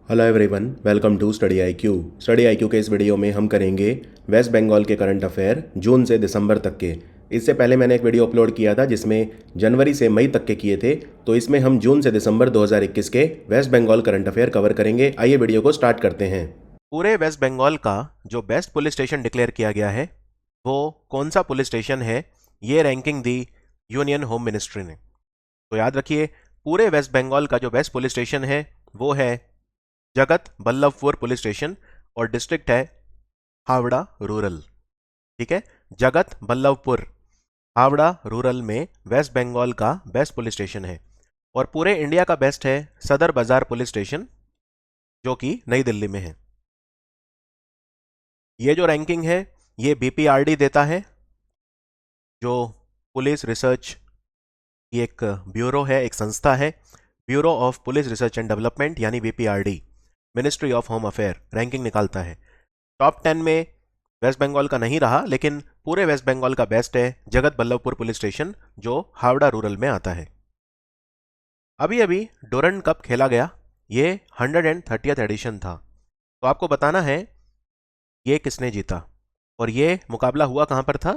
Hello everyone, welcome to study IQ. Study IQ के इस video में हम करेंगे वेस्ट बंगाल के करंट अफेयर जून से दिसंबर तक के। इससे पहले मैंने एक वीडियो अपलोड किया था जिसमें जनवरी से मई तक के किए थे, तो इसमें हम जून से दिसंबर 2021 के West Bengal current affair cover करेंगे। आइए वीडियो को स्टार्ट करते हैं। पूरे वेस्ट बंगाल का जो बेस्ट पुलिस स्टेशन डिक्लेयर किया गया है वो कौन सा पुलिस स्टेशन है, ये ranking the union home ministry ने। तो याद रखिए, पूरे वेस्ट बंगाल का जो बेस्ट पुलिस स्टेशन है वो है जगत बल्लभपुर पुलिस स्टेशन और डिस्ट्रिक्ट है हावड़ा रूरल। ठीक है, जगत बल्लभपुर हावड़ा रूरल में वेस्ट बंगाल का बेस्ट पुलिस स्टेशन है। और पूरे इंडिया का बेस्ट है सदर बाजार पुलिस स्टेशन, जो कि नई दिल्ली में है। ये जो रैंकिंग है ये बीपीआरडी देता है, जो पुलिस रिसर्च की एक ब्यूरो है, एक संस्था है, bureau of police research and development यानी BPRD, ministry of home affair ranking निकालता है। टॉप 10 में वेस्ट बंगाल का नहीं रहा, लेकिन पूरे वेस्ट बंगाल का बेस्ट है जगत बल्लभपुर पुलिस स्टेशन, जो हावड़ा रूरल में आता है। अभी अभी डोरंड कप खेला गया, ये 130th एडिशन था। तो आपको बताना है ये किसने जीता, और ये मुकाबला हुआ कहां पर था?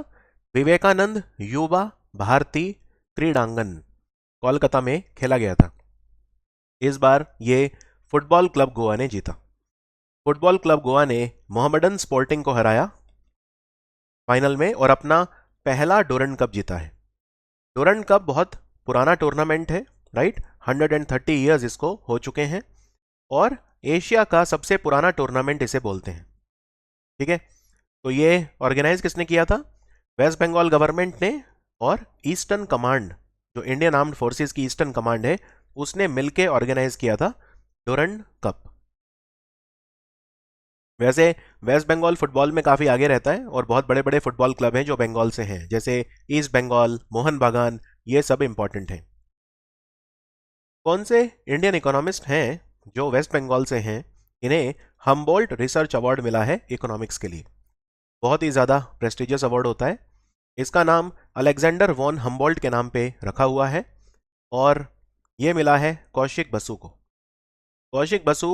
विवेकानंद युवा भारती क्रीडांगन कोलकाता में खेला गया था। इस बार ये फुटबॉल क्लब गोवा ने जीता। फुटबॉल क्लब गोवा ने मोहम्मडन स्पोर्टिंग को हराया फाइनल में और अपना पहला डोरंड कप जीता है। डोरंड कप बहुत पुराना टूर्नामेंट है, राइट। 130 ईयर्स इसको हो चुके हैं और एशिया का सबसे पुराना टूर्नामेंट इसे बोलते हैं। ठीक है, तो ये ऑर्गेनाइज किसने किया था? वेस्ट बंगाल गवर्नमेंट ने और ईस्टर्न कमांड, जो इंडियन आर्म्ड फोर्सेस की ईस्टर्न कमांड है, उसने मिलकर ऑर्गेनाइज किया था डोरंड कप। वैसे वेस्ट बंगाल फुटबॉल में काफ़ी आगे रहता है और बहुत बड़े बड़े फुटबॉल क्लब हैं जो बंगाल से हैं, जैसे ईस्ट बंगाल, मोहन बागान, ये सब इंपॉर्टेंट हैं। कौन से इंडियन इकोनॉमिस्ट हैं जो वेस्ट बंगाल से हैं? इन्हें हम्बोल्ट रिसर्च अवार्ड मिला है इकोनॉमिक्स के लिए। बहुत ही ज़्यादा प्रेस्टिजियस अवार्ड होता है। इसका नाम अलेक्जेंडर वॉन हम्बोल्ट के नाम पे रखा हुआ है और ये मिला है कौशिक बसु को। कौशिक बसु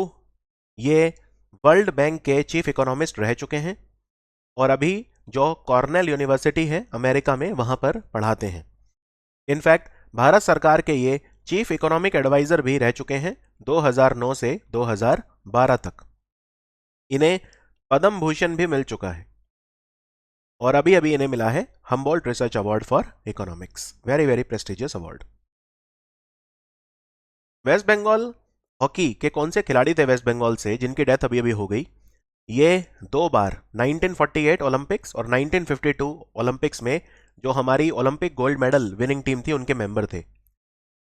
ये वर्ल्ड बैंक के चीफ इकोनॉमिस्ट रह चुके हैं और अभी जो कॉर्नेल यूनिवर्सिटी है अमेरिका में, वहां पर पढ़ाते हैं। इनफैक्ट भारत सरकार के ये चीफ इकोनॉमिक एडवाइजर भी रह चुके हैं 2009 से 2012 तक। इन्हें पद्म भूषण भी मिल चुका है और अभी अभी इन्हें मिला है Humboldt research award for economics. Very very prestigious award. West Bengal hockey के कौन से खिलाड़ी थे वेस्ट बंगाल से जिनकी डेथ अभी अभी हो गई? ये दो बार 1948 ओलंपिक्स और 1952 ओलंपिक्स में जो हमारी Olympic gold medal winning team थी उनके मेंबर थे।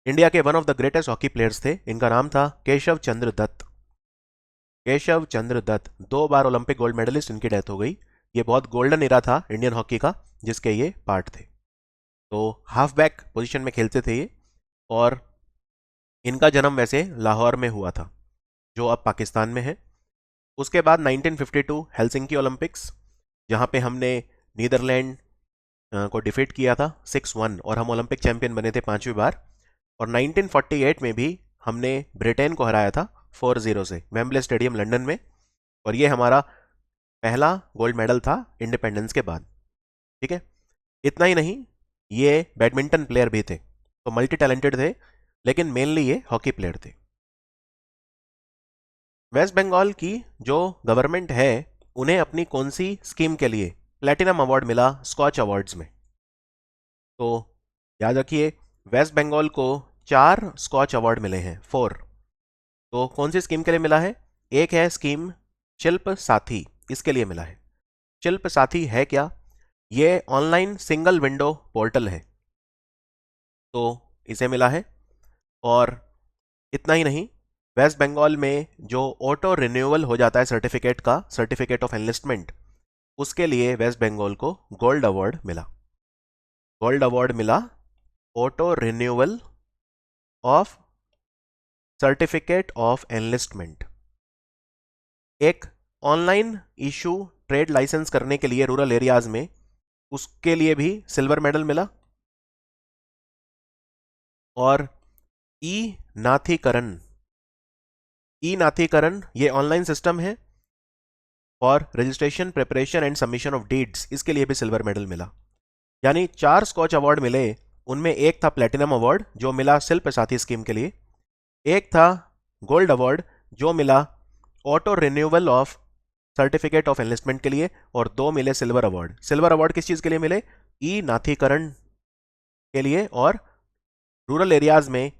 इंडिया के one of the greatest hockey players थे। इनका नाम था केशव चंद्र दत्त। केशव चंद्र दत्त, दो बार ओलंपिक गोल्ड मेडलिस्ट, इनकी डेथ हो गई। ये बहुत गोल्डन इरा था इंडियन हॉकी का जिसके ये पार्ट थे। तो हाफ बैक पोजिशन में खेलते थे ये, और इनका जन्म वैसे लाहौर में हुआ था जो अब पाकिस्तान में है। उसके बाद 1952 हेलसिंकी ओलंपिक्स, जहाँ पे हमने नीदरलैंड को डिफीट किया था 6-1 और हम ओलंपिक चैंपियन बने थे 5वीं बार। और 1948 में भी हमने ब्रिटेन को हराया था 4-0 से वेम्बले स्टेडियम लंदन में, और ये हमारा पहला गोल्ड मेडल था इंडिपेंडेंस के बाद। ठीक है, इतना ही नहीं, ये बैडमिंटन प्लेयर भी थे, तो मल्टी टैलेंटेड थे, लेकिन मेनली ये हॉकी प्लेयर थे। वेस्ट बंगाल की जो गवर्नमेंट है उन्हें अपनी कौन सी स्कीम के लिए प्लेटिनम अवार्ड मिला स्कॉच अवार्ड्स में? तो याद रखिए, वेस्ट बंगाल को 4 स्कॉच अवार्ड मिले हैं, 4। तो कौन सी स्कीम के लिए मिला है? एक है स्कीम शिल्प साथी, इसके लिए मिला है। शिल्प साथी है क्या? ये ऑनलाइन सिंगल विंडो पोर्टल है, तो इसे मिला है। और इतना ही नहीं, वेस्ट बंगाल में जो ऑटो रिन्यूअल हो जाता है सर्टिफिकेट का, सर्टिफिकेट ऑफ एनलिस्टमेंट, उसके लिए वेस्ट बंगाल को गोल्ड अवार्ड मिला। गोल्ड अवार्ड मिला auto renewal of certificate of enlistment. एक ऑनलाइन इशू ट्रेड लाइसेंस करने के लिए रूरल एरियाज में, उसके लिए भी सिल्वर मेडल मिला। और ई नाथीकरण ई नाथीकरण ये ऑनलाइन सिस्टम है और registration, preparation and submission of deeds, इसके लिए भी सिल्वर मेडल मिला। यानी 4 स्कॉच अवार्ड मिले, उनमें एक था प्लेटिनम अवार्ड जो मिला शिल्प साथी स्कीम के लिए, एक था गोल्ड अवार्ड जो मिला auto renewal of certificate of enlistment के लिए, और 2 मिले सिल्वर अवार्ड। सिल्वर अवार्ड किस चीज के लिए मिले? ई नाथीकरण के लिए और रूरल एरियाज में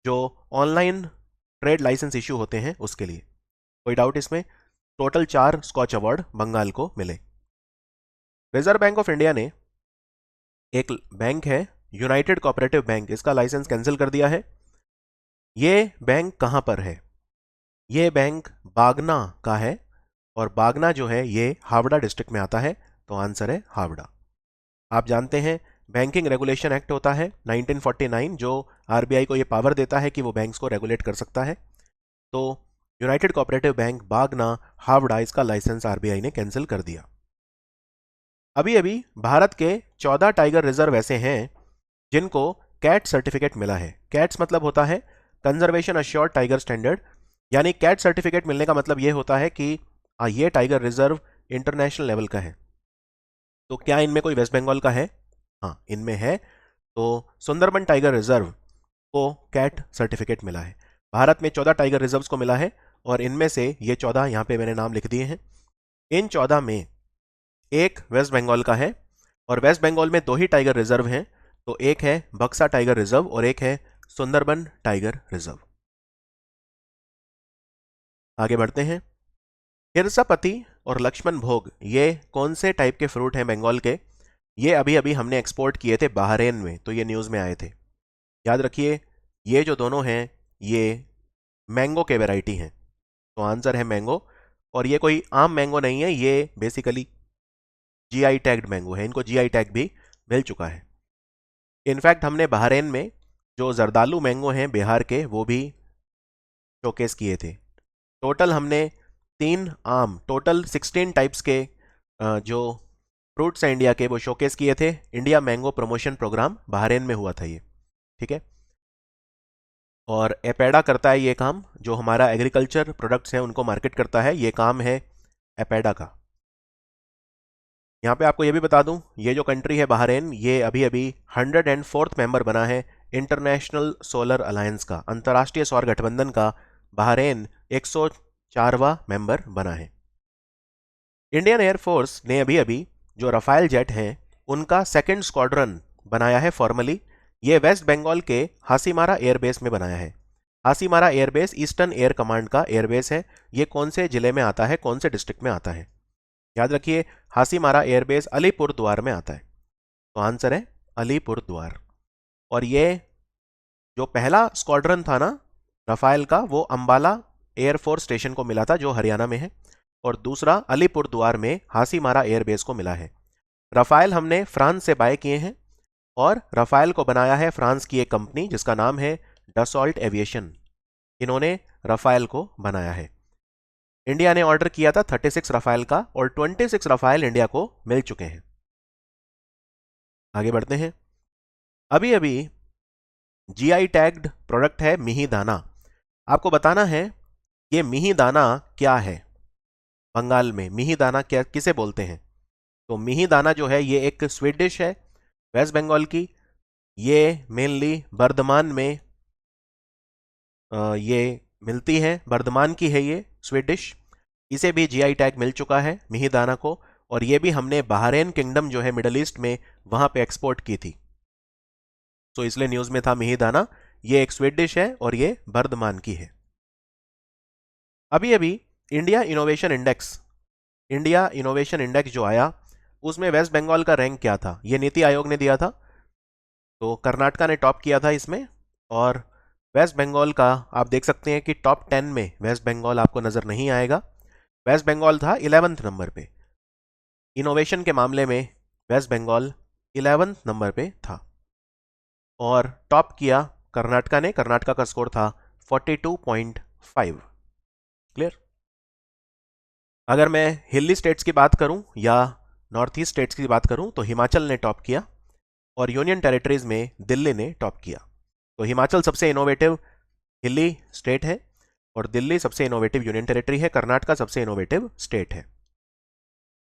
जो ऑनलाइन ट्रेड लाइसेंस इश्यू होते हैं उसके लिए। कोई डाउट इसमें? टोटल 4 स्कॉच अवार्ड बंगाल को मिले। रिजर्व बैंक ऑफ इंडिया ने एक बैंक है यूनाइटेड कोऑपरेटिव बैंक, इसका लाइसेंस कैंसिल कर दिया है। ये बैंक कहां पर है? ये बैंक बागना का है, और बागना जो है ये हावड़ा डिस्ट्रिक्ट में आता है, तो आंसर है हावड़ा। आप जानते हैं बैंकिंग रेगुलेशन एक्ट होता है 1949 जो आरबीआई को ये पावर देता है कि वो बैंक्स को रेगुलेट कर सकता है। तो यूनाइटेड कोऑपरेटिव बैंक बागना हावड़ा, इसका लाइसेंस आरबीआई ने कैंसिल कर दिया। अभी अभी भारत के 14 टाइगर रिजर्व ऐसे हैं जिनको कैट सर्टिफिकेट मिला है। कैट्स मतलब होता है कंजर्वेशन अश्योर्ड टाइगर स्टैंडर्ड, यानी कैट सर्टिफिकेट मिलने का मतलब ये होता है कि ये टाइगर रिजर्व इंटरनेशनल लेवल का है। तो क्या इनमें कोई वेस्ट बंगाल का है? हाँ, इनमें है। तो सुंदरबन टाइगर रिजर्व को कैट सर्टिफिकेट मिला है। भारत में 14 टाइगर रिजर्व्स को मिला है, और इनमें से ये 14 यहाँ पे मैंने नाम लिख दिए हैं। इन 14 में एक वेस्ट बंगाल का है, और वेस्ट बंगाल में 2 ही टाइगर रिजर्व हैं, तो एक है बक्सा टाइगर रिजर्व और एक है सुंदरबन टाइगर रिजर्व। आगे बढ़ते हैं। हिरसापति और लक्ष्मण भोग ये कौन से टाइप के फ्रूट हैं बंगाल के? ये अभी अभी हमने एक्सपोर्ट किए थे बहरेन में, तो ये न्यूज़ में आए थे। याद रखिए, ये जो दोनों हैं ये मैंगो के वैरायटी हैं, तो आंसर है मैंगो। और ये कोई आम मैंगो नहीं है, ये बेसिकली जीआई टैग्ड मैंगो है, इनको जीआई टैग भी मिल चुका है। इनफैक्ट हमने बहरेन में जो जरदालू मैंगो हैं बिहार के, वो भी शोकेस किए थे। टोटल हमने 16 टाइप्स के जो फ्रूट्स हैं इंडिया के, वो शोकेस किए थे। India mango promotion programme Bahrain में हुआ था ये, ठीक है। और एपेडा करता है ये काम, जो हमारा एग्रीकल्चर प्रोडक्ट्स हैं उनको मार्केट करता है, ये काम है एपेडा का। यहाँ पे आपको ये भी बता दूं, ये जो कंट्री है बहरेन, ये अभी अभी 104th मेंबर बना है इंटरनेशनल सोलर अलायंस का, अंतर्राष्ट्रीय सौर गठबंधन का बहरेन 104वां मेंबर बना है। इंडियन एयरफोर्स ने अभी अभी जो रफाइल जेट हैं उनका 2nd स्क्वाड्रन बनाया है फॉर्मली। ये वेस्ट बंगाल के हासीमारा एयरबेस में बनाया है। Hasimara airbase eastern air command का एयरबेस है। ये कौन से जिले में आता है, कौन से डिस्ट्रिक्ट में आता है? याद रखिए, हासीमारा एयरबेस अलीपुर द्वार में आता है, तो आंसर है अलीपुर द्वार। और ये जो पहला स्क्वाड्रन था ना रफाइल का, वो अंबाला एयरफोर्स स्टेशन को मिला था जो हरियाणा में है, और दूसरा अलीपुर द्वार में हासीमारा एयरबेस को मिला है। रफाइल हमने फ्रांस से बाय किए हैं, और रफाइल को बनाया है फ्रांस की एक कंपनी जिसका नाम है डसॉल्ट एविएशन। इन्होंने रफाइल को बनाया है। इंडिया ने ऑर्डर किया था 36 रफाइल का, और 26 रफाइल इंडिया को मिल चुके हैं। आगे बढ़ते हैं। अभी अभी जीआई टैग्ड प्रोडक्ट है मिही दाना। आपको बताना है ये मिही दाना क्या है। बंगाल में मिही दाना क्या किसे बोलते हैं? तो मिही दाना जो है ये एक स्वीट डिश है वेस्ट बंगाल की। ये मेनली बर्धमान में ये मिलती है, बर्धमान की है ये स्वीट डिश। इसे भी जीआई टैग मिल चुका है मिही दाना को, और ये भी हमने बहरेन किंगडम जो है मिडल ईस्ट में, वहां पे एक्सपोर्ट की थी, तो इसलिए न्यूज में था मिही दाना। ये एक स्वीट डिश है और ये बर्धमान की है। अभी अभी इंडिया इनोवेशन इंडेक्स जो आया, उसमें वेस्ट बंगाल का रैंक क्या था? ये नीति आयोग ने दिया था, तो कर्नाटका ने टॉप किया था इसमें, और वेस्ट बंगाल का आप देख सकते हैं कि टॉप 10 में वेस्ट बंगाल आपको नजर नहीं आएगा। वेस्ट बंगाल था 11th नंबर पे। इनोवेशन के मामले में वेस्ट बंगाल 11th नंबर पे था, और टॉप किया कर्नाटका ने। कर्नाटका का स्कोर था 42.5। क्लियर? अगर मैं हिली स्टेट्स की बात करूं या नॉर्थ ईस्ट स्टेट्स की बात करूं, तो हिमाचल ने टॉप किया, और यूनियन टेरिटरीज में दिल्ली ने टॉप किया। तो हिमाचल सबसे इनोवेटिव हिली स्टेट है। और दिल्ली सबसे इनोवेटिव यूनियन टेरिटरी है, कर्नाटका सबसे इनोवेटिव स्टेट है।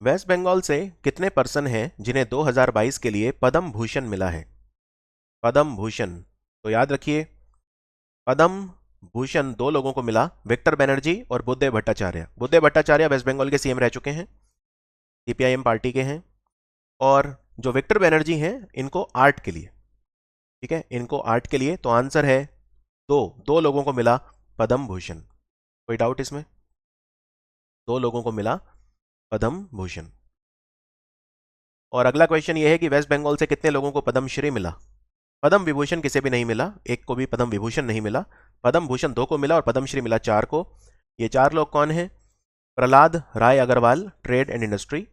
वेस्ट बंगाल से कितने पर्सन हैं जिन्हें 2022 के लिए पद्म भूषण मिला है? पद्म भूषण, तो याद रखिए पद्म भूषण दो लोगों को मिला, विक्टर बनर्जी और बुद्धदेव भट्टाचार्य। बुद्धदेव भट्टाचार्य वेस्ट बंगाल के सीएम रह चुके हैं, सीपीआईएम पार्टी के हैं। और जो विक्टर बनर्जी हैं इनको आर्ट के लिए, ठीक है, इनको आर्ट के लिए, तो आंसर है दो दो लोगों को मिला पद्म भूषण। कोई डाउट इसमें? दो लोगों को मिला पद्म भूषण। और अगला क्वेश्चन ये है कि वेस्ट बंगाल से कितने लोगों को पद्मश्री मिला? पद्म विभूषण किसे भी नहीं मिला, एक को भी पद्म विभूषण नहीं मिला। पद्म भूषण दो को मिला और पद्मश्री मिला चार को। ये चार लोग कौन हैं? Prahlad Rai Agarwal, trade and industry.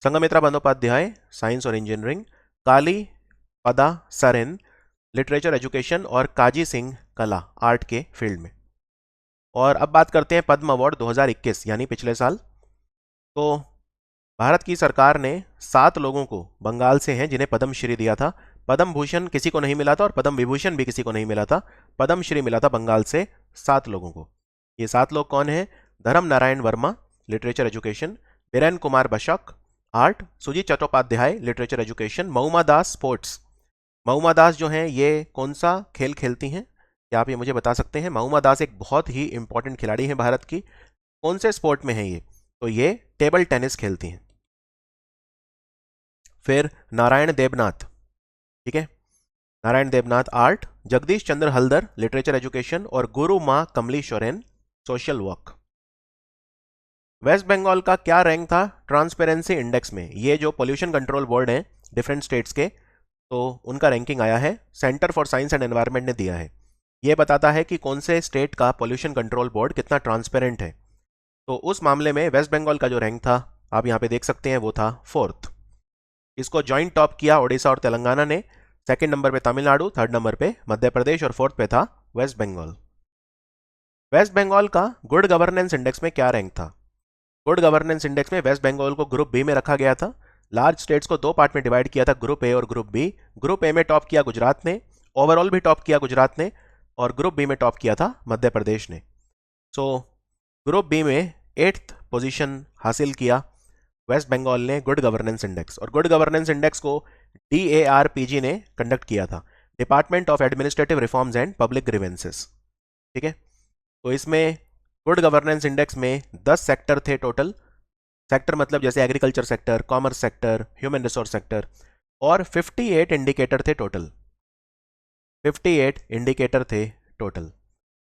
Sanghamitra Bandopadhyay, science और engineering. Kali Pada Saren, literature education. और काजी सिंह, कला, आर्ट के फील्ड में। और अब बात करते हैं पद्म अवार्ड 2021 यानी पिछले साल। तो भारत की सरकार ने 7 लोगों को बंगाल से हैं जिन्हें पद्मश्री दिया था। पद्म भूषण किसी को नहीं मिला था और पद्म विभूषण भी किसी को नहीं मिला था। पद्मश्री मिला था बंगाल से 7 लोगों को। ये 7 लोग कौन हैं? Dharma Narayan Verma, literature education. Biren Kumar Basak, art. Sujit Chattopadhyay, literature education. Mahuma Das, sports. Mahuma Das जो हैं ये कौन सा खेल खेलती हैं, क्या आप ये मुझे बता सकते हैं? महुमा दास एक बहुत ही इंपॉर्टेंट खिलाड़ी हैं भारत की। कौन से स्पोर्ट में है ये? तो ये टेबल टेनिस खेलती हैं। फिर नारायण देवनाथ, ठीक है, Narayan Debnath, art. Jagadish Chandra Haldar, literature education. और Guru Maa Kamali Soren, social work. West Bengal का क्या रैंक था ट्रांसपेरेंसी इंडेक्स में? ये जो पोल्यूशन कंट्रोल बोर्ड है डिफरेंट स्टेट्स के, तो उनका रैंकिंग आया है, Centre for Science and Environment ने दिया है। ये बताता है कि कौन से स्टेट का पोल्यूशन कंट्रोल बोर्ड कितना ट्रांसपेरेंट है। तो उस मामले में वेस्ट बंगाल का जो रैंक था, आप यहाँ पे देख सकते हैं, वो था 4th। इसको ज्वाइंट टॉप किया ओडिशा और तेलंगाना ने। सेकंड नंबर पे तमिलनाडु, थर्ड नंबर पे मध्य प्रदेश और फोर्थ पे था वेस्ट बंगाल। वेस्ट बंगाल का गुड गवर्नेंस इंडेक्स में क्या रैंक था? गुड गवर्नेंस इंडेक्स में वेस्ट बंगाल को ग्रुप बी में रखा गया था। लार्ज स्टेट्स को 2 पार्ट में डिवाइड किया था, ग्रुप ए और ग्रुप बी। ग्रुप ए में टॉप किया गुजरात ने, ओवरऑल भी टॉप किया गुजरात ने, और ग्रुप बी में टॉप किया था मध्य प्रदेश ने। सो ग्रुप बी में 8th पोजीशन हासिल किया वेस्ट बंगाल ने गुड गवर्नेंस इंडेक्स। और गुड गवर्नेंस इंडेक्स को DARPG ने कंडक्ट किया था, department of administrative reforms and public grievances, ठीक है। तो इसमें गुड गवर्नेंस इंडेक्स में 10 सेक्टर थे टोटल। सेक्टर मतलब जैसे agriculture sector, commerce sector, human resource sector. और 58 इंडिकेटर थे टोटल, 58 इंडिकेटर थे टोटल।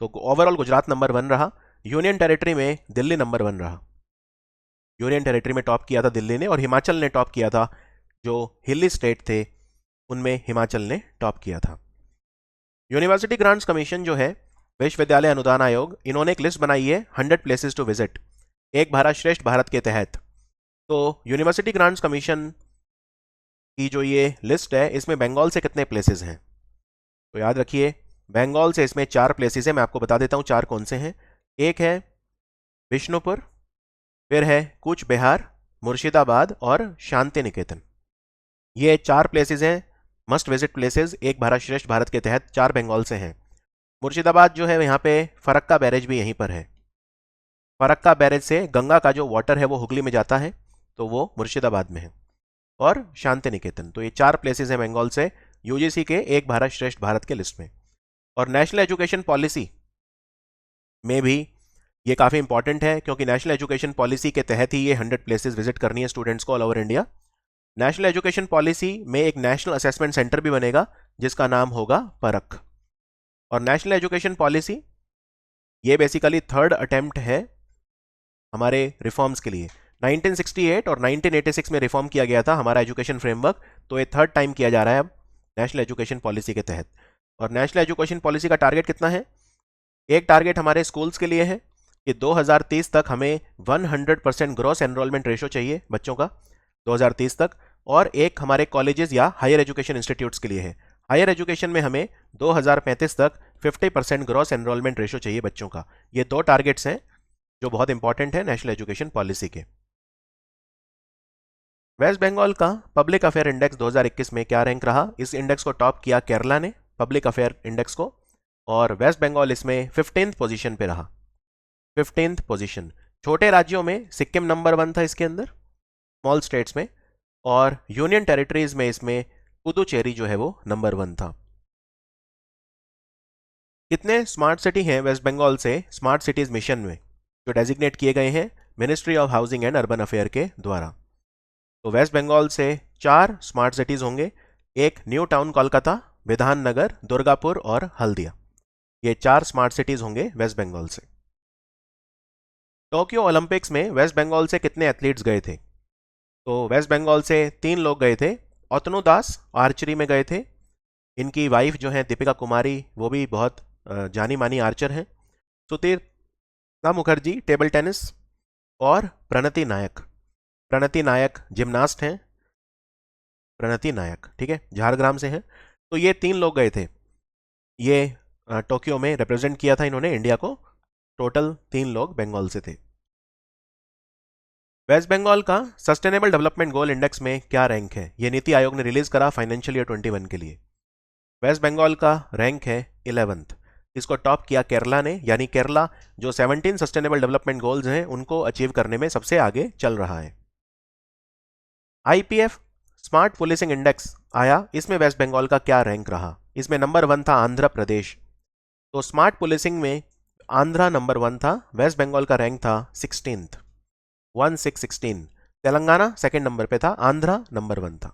तो ओवरऑल गुजरात नंबर 1 रहा। यूनियन टेरिटरी में दिल्ली नंबर 1 रहा। यूनियन टेरिटरी में टॉप किया था दिल्ली ने, और हिमाचल ने टॉप किया था। जो हिली स्टेट थे उनमें हिमाचल ने टॉप किया था। यूनिवर्सिटी ग्रांट्स कमीशन जो है, विश्वविद्यालय अनुदान आयोग, इन्होंने एक लिस्ट बनाई है 100 प्लेसेस टू विजिट, एक भारत श्रेष्ठ भारत के तहत। तो यूनिवर्सिटी ग्रांट्स कमीशन की जो ये लिस्ट है, इसमें बंगाल से कितने प्लेसेस हैं? तो याद रखिए बंगाल से इसमें 4 प्लेसेस हैं। मैं आपको बता देता हूँ 4 कौन से हैं। एक है विष्णुपुर, फिर है कूच बिहार, मुर्शिदाबाद और शांति निकेतन। ये 4 प्लेसेस हैं मस्ट विजिट प्लेसेस, एक भारत श्रेष्ठ भारत के तहत, 4 बंगाल से हैं। मुर्शिदाबाद जो है यहाँ पे फरक्का बैरेज भी यहीं पर है। फरक्का बैरेज से गंगा का जो वाटर है वो हुगली में जाता है, तो वो मुर्शिदाबाद में है। और शांति निकेतन। तो ये 4 प्लेसेस हैं बंगाल से यूजीसी के एक भारत श्रेष्ठ भारत के लिस्ट में। और नेशनल एजुकेशन पॉलिसी में भी ये काफ़ी इंपॉर्टेंट है, क्योंकि नेशनल एजुकेशन पॉलिसी के तहत ही ये 100 प्लेसेस विजिट करनी है स्टूडेंट्स को all over India. National education policy में एक नेशनल असेसमेंट सेंटर भी बनेगा जिसका नाम होगा परख। और नेशनल एजुकेशन पॉलिसी ये बेसिकली 3rd अटेम्प्ट है हमारे रिफॉर्म्स के लिए। 1968 और 1986 में रिफॉर्म किया गया था हमारा एजुकेशन फ्रेमवर्क, तो ये 3rd टाइम किया जा रहा है अब नेशनल एजुकेशन पॉलिसी के तहत। और नेशनल एजुकेशन पॉलिसी का टारगेट कितना है? एक टारगेट हमारे स्कूल्स के लिए है कि 2030 तक हमें 100% ग्रॉस एनरोलमेंट रेशो चाहिए बच्चों का 2030 तक। और एक हमारे कॉलेजेस या हायर एजुकेशन इंस्टीट्यूट्स के लिए है, हायर एजुकेशन में हमें 2035 तक 50% ग्रॉस एनरोलमेंट रेशो चाहिए बच्चों का। ये 2 टारगेट्स हैं जो बहुत इंपॉर्टेंट है नेशनल एजुकेशन पॉलिसी के। वेस्ट बंगाल का पब्लिक अफेयर इंडेक्स 2021 में क्या रैंक रहा? इस इंडेक्स को टॉप किया केरला ने, पब्लिक अफेयर इंडेक्स को, और वेस्ट बंगाल इसमें 15th पोजीशन पे रहा। 15th position. छोटे राज्यों में सिक्किम नंबर 1 था इसके अंदर, स्मॉल स्टेट्स में, और यूनियन टेरिटरीज में इसमें पुदुचेरी जो है वो नंबर 1 था। कितने स्मार्ट सिटी हैं वेस्ट बंगाल से स्मार्ट सिटीज मिशन में जो डेजिग्नेट किए गए हैं ministry of housing and urban affair के द्वारा? तो वेस्ट बंगाल से 4 स्मार्ट सिटीज होंगे। एक न्यू टाउन कोलकाता, विधान नगर, दुर्गापुर और हल्दिया। ये 4 स्मार्ट सिटीज होंगे वेस्ट बंगाल से। टोक्यो ओलंपिक्स में वेस्ट बंगाल से कितने एथलीट्स गए थे? तो वेस्ट बंगाल से 3 लोग गए थे। अतनु दास आर्चरी में गए थे। इनकी वाइफ जो है दीपिका कुमारी, वो भी बहुत जानी मानी आर्चर हैं। सुतीर्था मुखर्जी टेबल टेनिस, और प्रणति नायक। प्रणति नायक जिम्नास्ट हैं। प्रणति नायक, ठीक है, झारग्राम से हैं। तो ये 3 लोग गए थे। ये टोक्यो में रिप्रेजेंट किया था इन्होंने इंडिया को। टोटल 3 लोग बंगाल से थे। वेस्ट बंगाल का सस्टेनेबल डेवलपमेंट गोल इंडेक्स में क्या रैंक है? ये नीति आयोग ने रिलीज करा फाइनेंशियल ईयर 21 के लिए। वेस्ट बंगाल का रैंक है 11th। इसको टॉप किया केरला ने, यानी केरला जो 17 सस्टेनेबल डेवलपमेंट गोल्स हैं उनको अचीव करने में सबसे आगे चल रहा है। आईपीएफ स्मार्ट पुलिसिंग इंडेक्स आया, इसमें वेस्ट बंगाल का क्या रैंक रहा? इसमें नंबर 1 था आंध्र प्रदेश। तो स्मार्ट पुलिसिंग में आंध्रा नंबर 1 था। वेस्ट बंगाल का रैंक था 16th, 1616। तेलंगाना सेकंड नंबर पे था, आंध्रा नंबर 1 था।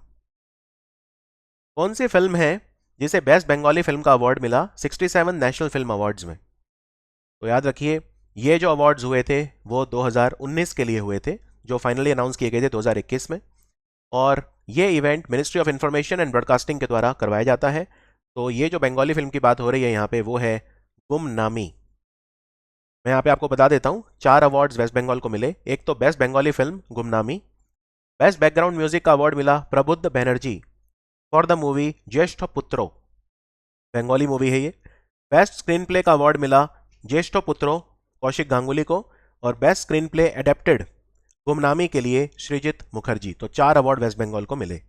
कौन सी फिल्म है जिसे बेस्ट बंगाली फिल्म का अवार्ड मिला 67 नेशनल फिल्म अवार्ड्स में? तो याद रखिए, ये जो अवार्ड्स हुए थे वो 2019 के लिए हुए थे, जो फाइनली अनाउंस किए गए थे 2021 में। और ये event ministry of information and broadcasting के द्वारा करवाया जाता है। तो ये जो बंगाली फिल्म की बात हो रही है यहाँ पे, वो है गुमनामी। मैं यहाँ पे आपको बता देता हूँ, 4 अवार्ड्स वेस्ट बंगाल को मिले। एक तो बेस्ट बंगाली फिल्म गुमनामी। बेस्ट बैकग्राउंड म्यूजिक का अवार्ड मिला प्रबुद्ध बैनर्जी फॉर द मूवी ज्येष्ठ पुत्रो, बंगाली मूवी है ये। बेस्ट स्क्रीन प्ले का अवार्ड मिला ज्येष्ठ पुत्रो कौशिक गांगुली को, और बेस्ट स्क्रीन प्ले एडेप्टेड गुमनामी के लिए सृजित मुखर्जी। तो 4 अवार्ड वेस्ट बंगाल को मिले।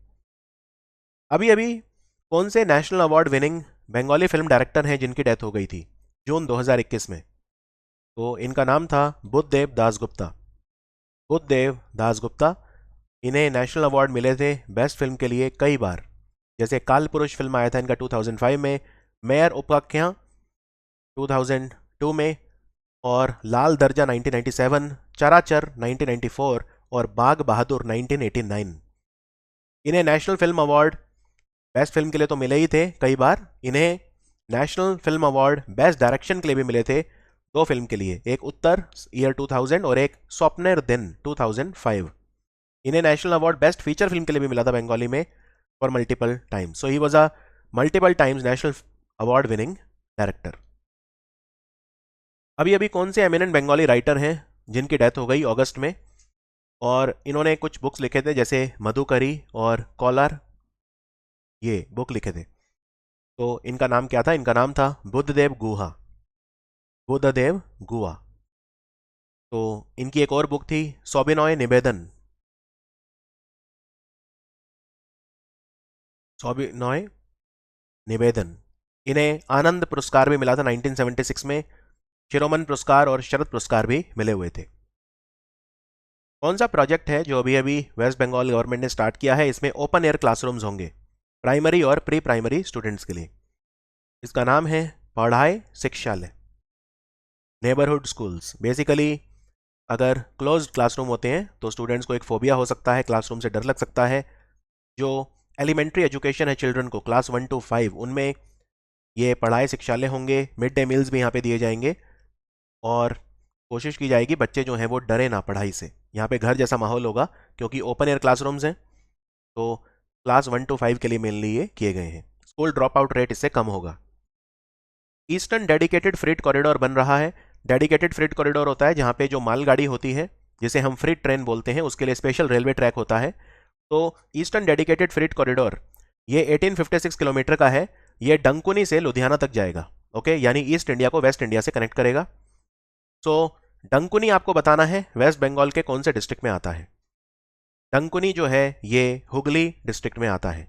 अभी अभी कौन से national award winning Bengali film director हैं जिनकी डेथ हो गई थी जून 2021 में? तो इनका नाम था बुद्धदेव दासगुप्ता। बुद्धदेव दासगुप्ता, इन्हें नेशनल अवार्ड मिले थे बेस्ट फिल्म के लिए कई बार। जैसे काल पुरुष फिल्म आया था इनका 2005 में, मेयर उपाख्या 2002 में, और लाल दर्जा 1997, चराचर 1994 और बाग बहादुर 1989। इन्हें national film award best film के लिए तो मिले ही थे कई बार, इन्हें national film award best direction के लिए भी मिले थे 2 फिल्म के लिए, एक उत्तर ईयर 2000 और एक स्वप्नेर दिन 2005। इन्हें national award best feature film के लिए भी मिला था बंगाली में for multiple times. So he was a multiple times national award winning director. अभी अभी कौन से एमिनेंट बंगाली राइटर हैं जिनकी डेथ हो गई अगस्त में, और इन्होंने कुछ बुक्स लिखे थे जैसे मधुकरी और कॉलर, ये बुक लिखे थे। तो इनका नाम क्या था? इनका नाम था बुद्धदेव गुहा। बुद्धदेव गुहा। तो इनकी एक और बुक थी सोबिनॉय निवेदन। सोबिनॉय निवेदन। इन्हें आनंद पुरस्कार भी मिला था 1976 में। शिरोमन पुरस्कार और शरद पुरस्कार भी मिले हुए थे। कौन सा प्रोजेक्ट है जो अभी अभी वेस्ट बंगाल गवर्नमेंट ने स्टार्ट किया है? इसमें ओपन एयर क्लासरूम्स होंगे प्राइमरी और प्री प्राइमरी स्टूडेंट्स के लिए। इसका नाम है पढ़ाई शिक्षालय, नेबरहुड स्कूल्स। बेसिकली अगर क्लोज्ड क्लासरूम होते हैं तो स्टूडेंट्स को एक फोबिया हो सकता है, क्लासरूम से डर लग सकता है। जो एलिमेंट्री एजुकेशन है चिल्ड्रन को क्लास 1 to 5, उनमें ये पढ़ाई शिक्षालय होंगे। मिड डे मील्स भी यहाँ पे दिए जाएंगे, और कोशिश की जाएगी बच्चे जो हैं वो डरे ना पढ़ाई से। यहाँ पे घर जैसा माहौल होगा क्योंकि ओपन एयर क्लासरूम्स हैं। तो क्लास 1 to 5 के लिए मेनली ये किए गए हैं। स्कूल ड्रॉप आउट रेट इससे कम होगा। ईस्टर्न डेडिकेटेड फ्रीट कॉरिडोर बन रहा है। डेडिकेटेड फ्रीट कॉरिडोर होता है जहाँ पे जो मालगाड़ी होती है, जिसे हम फ्रीट ट्रेन बोलते हैं, उसके लिए स्पेशल रेलवे ट्रैक होता है। तो ईस्टर्न डेडिकेटेड फ्रीट कॉरिडोर ये 1856 किलोमीटर का है। ये डंकुनी से लुधियाना तक जाएगा, ओके, यानी ईस्ट इंडिया को वेस्ट इंडिया से कनेक्ट करेगा। सो डंकुनी आपको बताना है वेस्ट बंगाल के कौन से डिस्ट्रिक्ट में आता है। डंकुनी जो है ये हुगली डिस्ट्रिक्ट में आता है,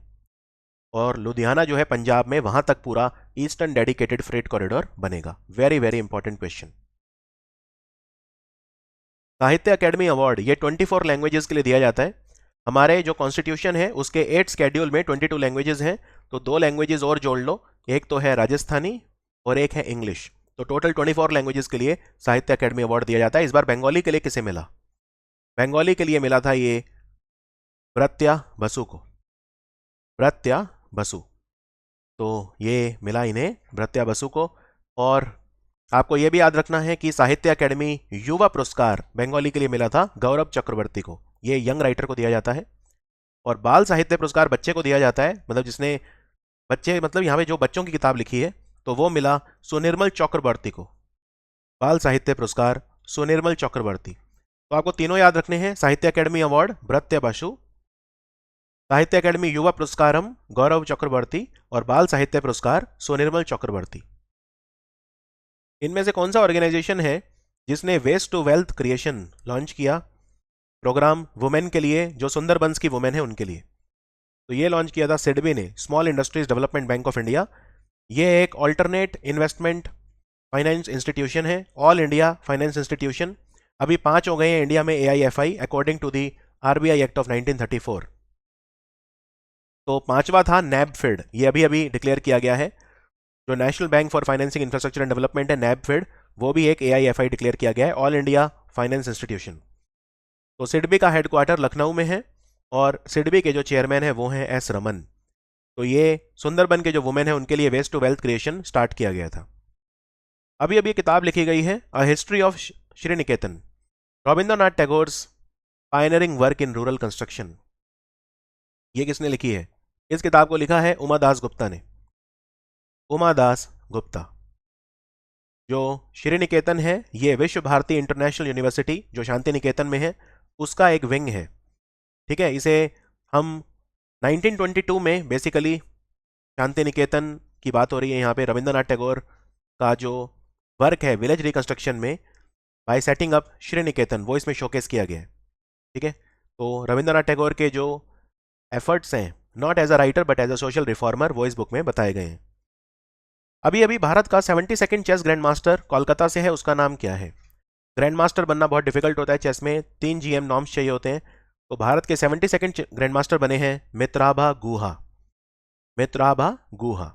और लुधियाना जो है पंजाब में, वहां तक पूरा ईस्टर्न डेडिकेटेड फ्रेट कॉरिडोर बनेगा। Very very important question. साहित्य अकेडमी अवार्ड ये 24 लैंग्वेजेस के लिए दिया जाता है। हमारे जो कॉन्स्टिट्यूशन है उसके 8 शेड्यूल में 22 लैंग्वेजेस हैं, तो 2 लैंग्वेजेस और जोड़ लो, एक तो है राजस्थानी और एक है इंग्लिश, तो टोटल 24 लैंग्वेजेस के लिए साहित्य अकेडमी अवार्ड दिया जाता है। इस बार बंगाली के लिए किसे मिला? बंगाली के लिए मिला था ये ब्रत्या बसु को, ब्रत्या बसु, तो ये मिला इन्हें ब्रत्या बसु को। और आपको यह भी याद रखना है कि साहित्य अकेडमी युवा पुरस्कार बंगाली के लिए मिला था गौरव चक्रवर्ती को, ये यंग राइटर को दिया जाता है। और बाल साहित्य पुरस्कार बच्चे को दिया जाता है, मतलब जिसने बच्चे, मतलब यहाँ पे जो बच्चों की किताब लिखी है, तो वो मिला सुनिर्मल चक्रवर्ती को, बाल साहित्य पुरस्कार सुनिर्मल चक्रवर्ती। तो आपको तीनों याद रखने हैं, साहित्य अकेडमी अवार्ड ब्रत्य बसु, साहित्य अकेडमी युवा पुरस्कारम गौरव चक्रवर्ती और बाल साहित्य पुरस्कार सुनिर्मल चक्रवर्ती। इनमें से कौन सा ऑर्गेनाइजेशन है जिसने waste to wealth creation launch किया, प्रोग्राम वुमेन के लिए, जो सुंदरबंस की वुमेन है उनके लिए? तो ये लॉन्च किया था सिडबी ने, Small Industries Development Bank of India. ये एक ऑल्टरनेट इन्वेस्टमेंट फाइनेंस इंस्टीट्यूशन है, ऑल इंडिया फाइनेंस इंस्टीट्यूशन। अभी 5 हो गए हैं इंडिया में AIFI according to the RBI act of 1934। तो 5वां था नैबफिड, ये अभी अभी डिक्लेयर किया गया है। जो national bank for financing infrastructure and development है नैबफिड, वो भी एक AIFI डिक्लेयर किया गया है, ऑल इंडिया फाइनेंस इंस्टीट्यूशन। तो सिडबी का हेडक्वार्टर लखनऊ में है और सिडबी के जो चेयरमैन है वो हैं S रमन। तो ये सुंदरबन के जो वुमेन है उनके लिए waste to wealth creation start किया गया था। अभी अभी किताब लिखी गई है a history of Sriniketan, Rabindranath Tagore's pioneering work in rural construction. ये किसने लिखी है? इस किताब को लिखा है उमा दास गुप्ता ने, उमा दास गुप्ता। जो श्रीनिकेतन है ये विश्व भारती इंटरनेशनल यूनिवर्सिटी जो शांति निकेतन में है उसका एक विंग है, ठीक है। इसे हम 1922 में बेसिकली शांति निकेतन की बात हो रही है यहाँ पे, रविंद्रनाथ टैगोर का जो वर्क है विलेज रिकंस्ट्रक्शन में बाय सेटिंग अप श्रीनिकेतन, वो इसमें शोकेस किया गया है, ठीक है। तो रविंद्रनाथ टैगोर के जो एफर्ट्स हैं not as a writer but as a social reformer, वो इस बुक में बताए गए हैं। अभी अभी भारत का 72nd chess grand master Kolkata से है, उसका नाम क्या है? ग्रैंड मास्टर बनना बहुत डिफिकल्ट होता है चेस में, 3 GM नॉर्म्स चाहिए होते हैं। तो भारत के 72nd ग्रैंड मास्टर बने हैं Mitrabha Guha, Mitrabha Guha,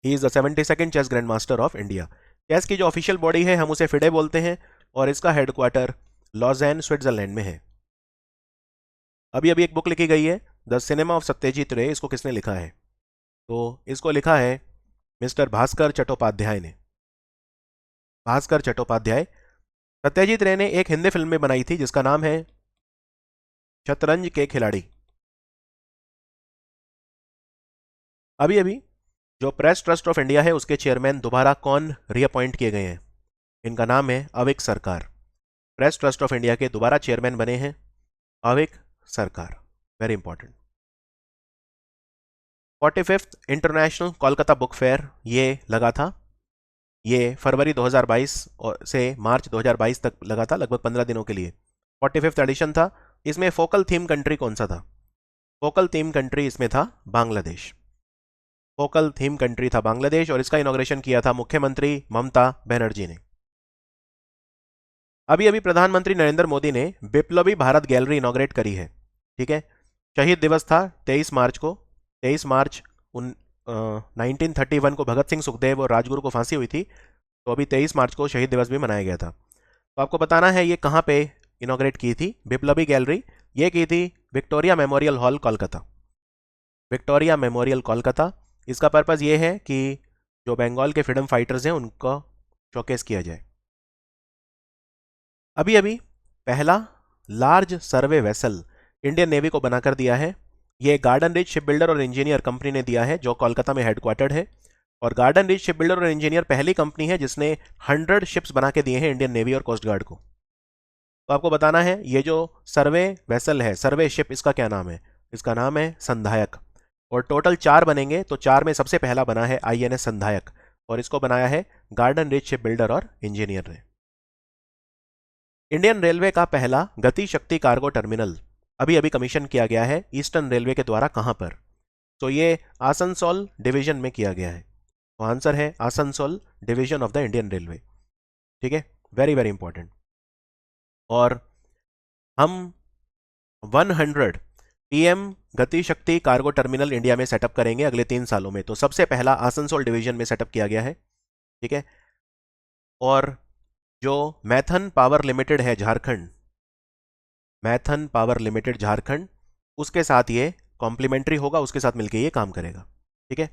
he is the 72nd chess grand master of India. Chess की जो ऑफिशियल बॉडी है हम उसे फिडे बोलते हैं और इसका हेडक्वार्टर लॉजेन स्विट्जरलैंड में है। अभी अभी एक बुक लिखी गई है द सिनेमा ऑफ सत्यजीत रे, इसको किसने लिखा है? तो इसको लिखा है मिस्टर भास्कर चट्टोपाध्याय ने, भास्कर चट्टोपाध्याय। सत्यजीत रे ने एक हिंदी फिल्म में बनाई थी जिसका नाम है शतरंज के खिलाड़ी। अभी अभी जो प्रेस ट्रस्ट ऑफ इंडिया है उसके चेयरमैन दोबारा कौन रीअपॉइंट किए गए हैं? इनका नाम है अविक सरकार। प्रेस ट्रस्ट ऑफ इंडिया के दोबारा चेयरमैन बने हैं अविक सरकार, very important. 45th international Kolkata book fair ये लगा था, ये फरवरी 2022 से मार्च 2022 तक लगा था, लगभग 15 दिनों के लिए। 45th एडिशन था। इसमें फोकल थीम कंट्री कौन सा था? फोकल थीम कंट्री इसमें था बांग्लादेश, फोकल थीम कंट्री था बांग्लादेश, और इसका इनॉग्रेशन किया था मुख्यमंत्री ममता बनर्जी ने। अभी अभी प्रधानमंत्री नरेंद्र मोदी ने विप्लवी भारत गैलरी इनॉग्रेट करी है, ठीक है। शहीद दिवस था 23 मार्च को, 23 मार्च 1931 को भगत सिंह सुखदेव और राजगुरु को फांसी हुई थी, तो अभी 23 मार्च को शहीद दिवस भी मनाया गया था। तो आपको बताना है ये कहाँ पे इनॉग्रेट की थी विप्लवी गैलरी, ये की थी Victoria memorial hall Kolkata, Victoria memorial Kolkata. इसका पर्पज़ ये है कि जो बंगाल के फ्रीडम फाइटर्स हैं उनको शोकेस किया जाए। अभी अभी पहला लार्ज सर्वे वेसल इंडियन नेवी को बनाकर दिया है, ये गार्डन रिच शिप बिल्डर और इंजीनियर कंपनी ने दिया है जो कोलकाता में हेडक्वार्टर्ड है। और गार्डन रिच शिप बिल्डर और इंजीनियर पहली कंपनी है जिसने 100 शिप्स बना के दिए हैं इंडियन नेवी और कोस्ट गार्ड को। तो आपको बताना है ये जो सर्वे वेसल है, सर्वे शिप, इसका क्या नाम है? इसका नाम है संधायक। और टोटल 4 बनेंगे, तो 4 में सबसे पहला बना है INS संधायक, और इसको बनाया है गार्डन रिच शिप बिल्डर और इंजीनियर ने। इंडियन रेलवे का पहला गति शक्ति कार्गो टर्मिनल अभी अभी कमीशन किया गया है ईस्टर्न रेलवे के द्वारा, कहां पर? तो ये आसनसोल डिवीजन में किया गया है, तो आंसर है Asansol division of the Indian railway, ठीक है, वेरी वेरी इंपॉर्टेंट। और हम 100 पीएम गति शक्ति कार्गो टर्मिनल इंडिया में सेटअप करेंगे अगले 3 सालों में। तो सबसे पहला आसनसोल डिवीजन में सेटअप किया गया है, ठीक है। और जो मैथन पावर लिमिटेड है झारखंड, मैथन पावर लिमिटेड झारखंड, उसके साथ ये कॉम्प्लीमेंट्री होगा, उसके साथ मिलकर ये काम करेगा, ठीक है।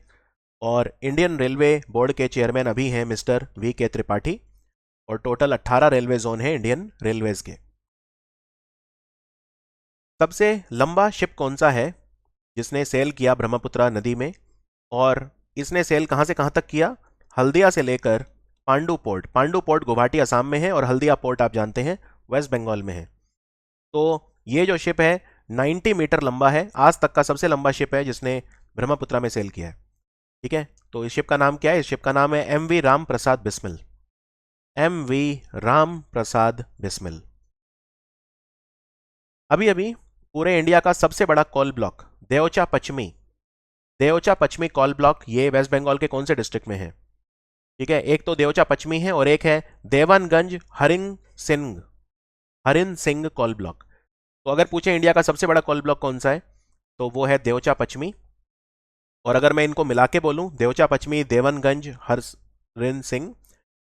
और इंडियन रेलवे बोर्ड के चेयरमैन अभी हैं मिस्टर वी.के. त्रिपाठी, और टोटल 18 रेलवे जोन है इंडियन रेलवेज के। सबसे लंबा शिप कौन सा है जिसने सेल किया ब्रह्मपुत्रा नदी में, और इसने सेल कहां से कहां तक किया? हल्दिया से लेकर पांडु पोर्ट। पांडु पोर्ट गुवाहाटी असम में है और हल्दिया पोर्ट आप जानते हैं वेस्ट बंगाल में है। तो ये जो शिप है 90 मीटर लंबा है, आज तक का सबसे लंबा शिप है जिसने ब्रह्मपुत्रा में सेल किया है, ठीक है। तो इस शिप का नाम क्या है? इस शिप का नाम है एम.वी. राम प्रसाद बिस्मिल, एम.वी. राम प्रसाद बिस्मिल। अभी अभी पूरे इंडिया का सबसे बड़ा कोल ब्लॉक देओचा पश्चिमी, देओचा पश्चिमी कोल ब्लॉक, ये वेस्ट बंगाल के कौन से डिस्ट्रिक्ट में है? ठीक है, एक तो देओचा पश्चिमी है और एक है देवानगंज हरिन सिंह कोल ब्लॉक। तो अगर पूछे इंडिया का सबसे बड़ा कोल ब्लॉक कौन सा है, तो वो है देओचा पश्चिमी। और अगर मैं इनको मिला के बोलूं, देओचा पश्चिमी, देवनगंज, हरिन सिंह,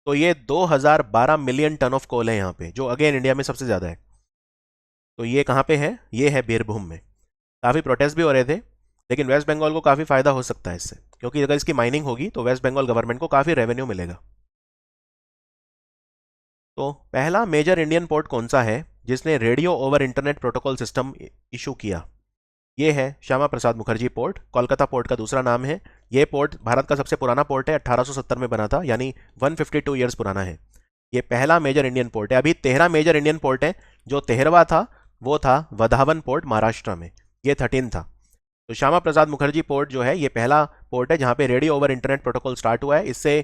तो ये 2012 मिलियन टन ऑफ कोल है यहाँ पे, जो अगेन इंडिया में सबसे ज्यादा है। तो ये कहाँ पे है? ये है बीरभूम में। काफी प्रोटेस्ट भी हो रहे थे, लेकिन वेस्ट बंगाल को काफी फायदा हो सकता है इससे, क्योंकि अगर इसकी माइनिंग होगी तो वेस्ट बंगाल गवर्नमेंट को काफी रेवेन्यू मिलेगा। तो पहला मेजर इंडियन पोर्ट कौन सा है जिसने radio over internet protocol system issue किया? ये है श्यामा प्रसाद मुखर्जी पोर्ट, कोलकाता पोर्ट का दूसरा नाम है। ये पोर्ट भारत का सबसे पुराना पोर्ट है, 1870 में बना था, यानी 152 ईयर्स पुराना है। ये पहला मेजर इंडियन पोर्ट है। अभी 13 मेजर इंडियन पोर्ट है, जो 13वां था वो था वधावन पोर्ट महाराष्ट्र में, ये 13 था। तो श्यामा प्रसाद मुखर्जी पोर्ट जो है ये पहला पोर्ट है जहां पे radio over internet protocol start हुआ है। इससे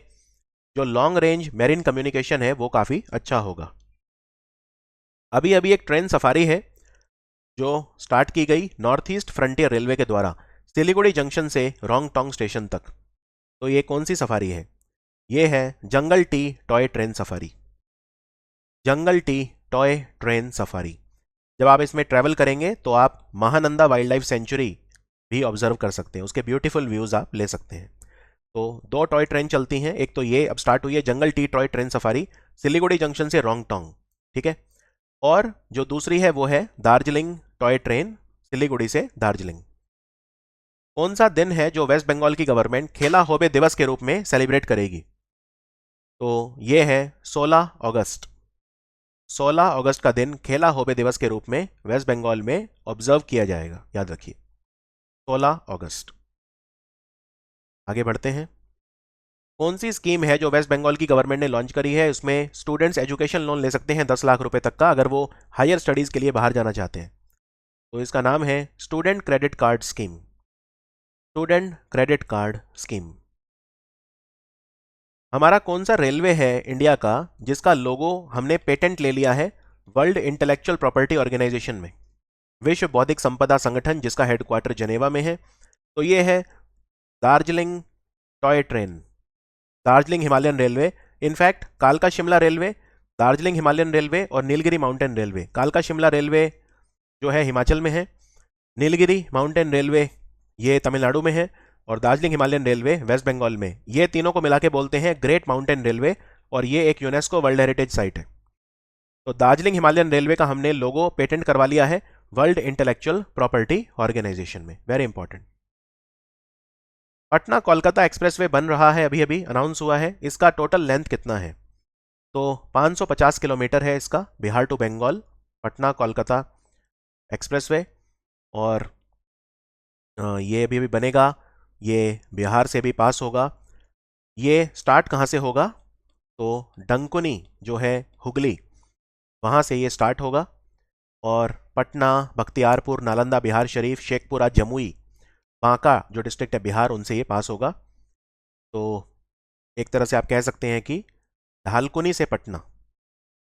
जो लॉन्ग रेंज मेरीन कम्युनिकेशन है वो काफी अच्छा होगा। अभी अभी एक ट्रेन सफारी है जो स्टार्ट की गई नॉर्थ ईस्ट फ्रंटियर रेलवे के द्वारा सिलीगुड़ी जंक्शन से रोंगटोंग स्टेशन तक। तो ये कौन सी सफारी है? ये है जंगल टी टॉय ट्रेन सफारी, जंगल टी टॉय ट्रेन सफारी। जब आप इसमें ट्रैवल करेंगे तो आप महानंदा वाइल्ड लाइफ सेंचुरी भी ऑब्जर्व कर सकते हैं, उसके ब्यूटीफुल व्यूज आप ले सकते हैं। तो 2 टॉय ट्रेन चलती हैं, एक तो ये अब स्टार्ट हुई है जंगल tea toy train safari Siliguri junction से रोंगटोंग, ठीक है। और जो दूसरी है वो है दार्जिलिंग टॉय ट्रेन सिलीगुड़ी से दार्जिलिंग। कौन सा दिन है जो वेस्ट बंगाल की गवर्नमेंट खेला होबे दिवस के रूप में सेलिब्रेट करेगी? तो ये है 16 अगस्त। 16 अगस्त का दिन खेला होबे दिवस के रूप में वेस्ट बंगाल में ऑब्जर्व किया जाएगा, याद रखिए 16 अगस्त। आगे बढ़ते हैं। कौन सी स्कीम है जो वेस्ट बंगाल की गवर्नमेंट ने लॉन्च करी है? उसमें स्टूडेंट्स एजुकेशन लोन ले सकते हैं 10 लाख रुपए तक का, अगर वो हायर स्टडीज के लिए बाहर जाना चाहते हैं। तो इसका नाम है student credit card scheme, student credit card scheme. हमारा कौन सा रेलवे है इंडिया का जिसका लोगो हमने पेटेंट ले लिया है वर्ल्ड इंटेलेक्चुअल प्रॉपर्टी ऑर्गेनाइजेशन में, विश्व बौद्धिक संपदा संगठन, जिसका हेडक्वार्टर जनेवा में है? तो ये है Darjeeling toy train, Darjeeling Himalayan railway. In fact कालका शिमला रेलवे, दार्जिलिंग हिमालयन रेलवे और नीलगिरी माउंटेन रेलवे। कालका शिमला रेलवे जो है हिमाचल में है, नीलगिरी माउंटेन रेलवे ये तमिलनाडु में है, और दार्जिलिंग हिमालयन रेलवे वेस्ट बंगाल में। ये तीनों को मिला के बोलते हैं ग्रेट माउंटेन रेलवे, और ये एक यूनेस्को वर्ल्ड हेरिटेज साइट है। तो दार्जिलिंग हिमालयन रेलवे का हमने लोगो पेटेंट करवा लिया है वर्ल्ड इंटेलेक्चुअल प्रॉपर्टी ऑर्गेनाइजेशन में, very important. Patna Kolkata expressway बन रहा है, अभी अभी अनाउंस हुआ है। इसका टोटल लेंथ कितना है? तो 550 किलोमीटर है इसका, बिहार टू बंगाल पटना कोलकाता एक्सप्रेसवे। और ये अभी बनेगा, ये बिहार से भी पास होगा। ये स्टार्ट कहाँ से होगा? तो डंकुनी जो है हुगली, वहाँ से ये स्टार्ट होगा, और पटना, बख्तियारपुर, नालंदा, बिहार शरीफ, शेखपुरा, जमुई, बांका जो डिस्ट्रिक्ट है बिहार, उनसे ये पास होगा। तो एक तरह से आप कह सकते हैं कि ढालकुनी से पटना,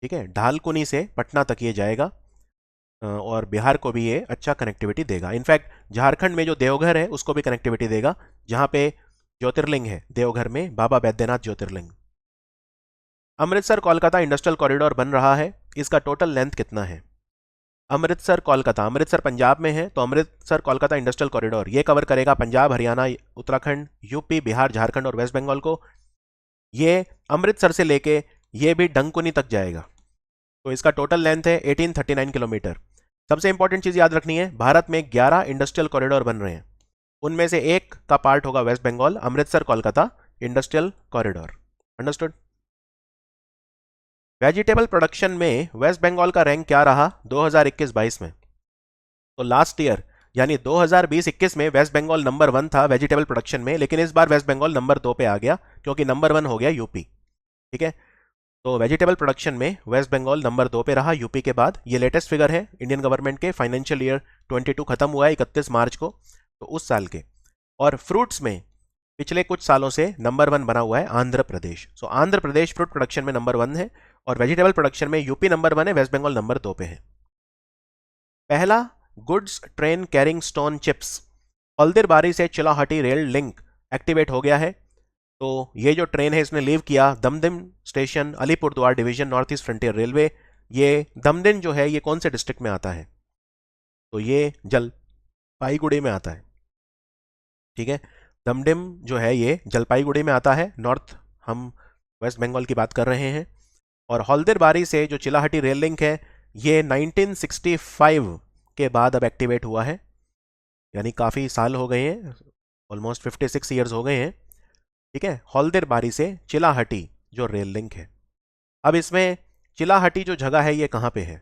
ठीक है, ढालकुनी से पटना तक ये जाएगा, और बिहार को भी ये अच्छा कनेक्टिविटी देगा। इनफैक्ट झारखंड में जो देवघर है उसको भी कनेक्टिविटी देगा, जहां पे ज्योतिर्लिंग है देवघर में, बाबा बैद्यनाथ ज्योतिर्लिंग। अमृतसर कोलकाता इंडस्ट्रियल कॉरिडोर बन रहा है, इसका टोटल लेंथ कितना है? अमृतसर कोलकाता, अमृतसर पंजाब में है, तो अमृतसर कोलकाता इंडस्ट्रियल कॉरिडोर ये कवर करेगा पंजाब, हरियाणा, उत्तराखंड, यूपी, बिहार, झारखंड और वेस्ट बंगाल को। ये अमृतसर से लेके ये भी डंकुनी तक जाएगा, तो इसका टोटल लेंथ है 1839 किलोमीटर। सबसे इंपॉर्टेंट चीज याद रखनी है, भारत में 11 इंडस्ट्रियल कॉरिडोर बन रहे हैं, उनमें से एक का पार्ट होगा West Bengal, Amritsar Kolkata industrial corridor. Understood? Vegetable production में वेस्ट बंगाल का रैंक क्या रहा 2021-22 में? तो लास्ट ईयर यानी 2020-21 में वेस्ट बंगाल नंबर 1 था वेजिटेबल प्रोडक्शन में, लेकिन इस बार वेस्ट बंगाल नंबर 2 पे आ गया क्योंकि नंबर 1 हो गया यूपी। ठीक है, तो वेजिटेबल प्रोडक्शन में वेस्ट बंगाल नंबर 2 पे रहा यूपी के बाद। ये लेटेस्ट फिगर है इंडियन गवर्नमेंट के, फाइनेंशियल ईयर 22 खत्म हुआ है 31 मार्च को, तो उस साल के। और फ्रूट्स में पिछले कुछ सालों से नंबर 1 बना हुआ है आंध्र प्रदेश। सो आंध्र प्रदेश फ्रूट प्रोडक्शन में नंबर 1 है, और वेजिटेबल प्रोडक्शन में यूपी नंबर 1 है, वेस्ट बंगाल नंबर 2 पे है। पहला goods train carrying stone chips Haldibari से चिलाहाटी रेल लिंक एक्टिवेट हो गया है। तो ये जो ट्रेन है इसने लीव किया Dum Dum station, Alipurduar division, North East Frontier Railway. ये दमदम जो है ये कौन से डिस्ट्रिक्ट में आता है? तो ये जलपाईगुड़ी में आता है। ठीक है, दमदम जो है ये जलपाईगुड़ी में आता है, नॉर्थ, हम वेस्ट बंगाल की बात कर रहे हैं। और हल्दीबारी से जो चिलाहाटी रेल लिंक है ये 1965 के बाद अब एक्टिवेट हुआ है, यानी काफ़ी साल हो गए हैं, ऑलमोस्ट 56 ईयर्स हो गए हैं। ठीक है, हल्दीबारी से चिलाहाटी जो रेल लिंक है। अब इसमें चिलाहाटी जो जगह है ये कहाँ पे है?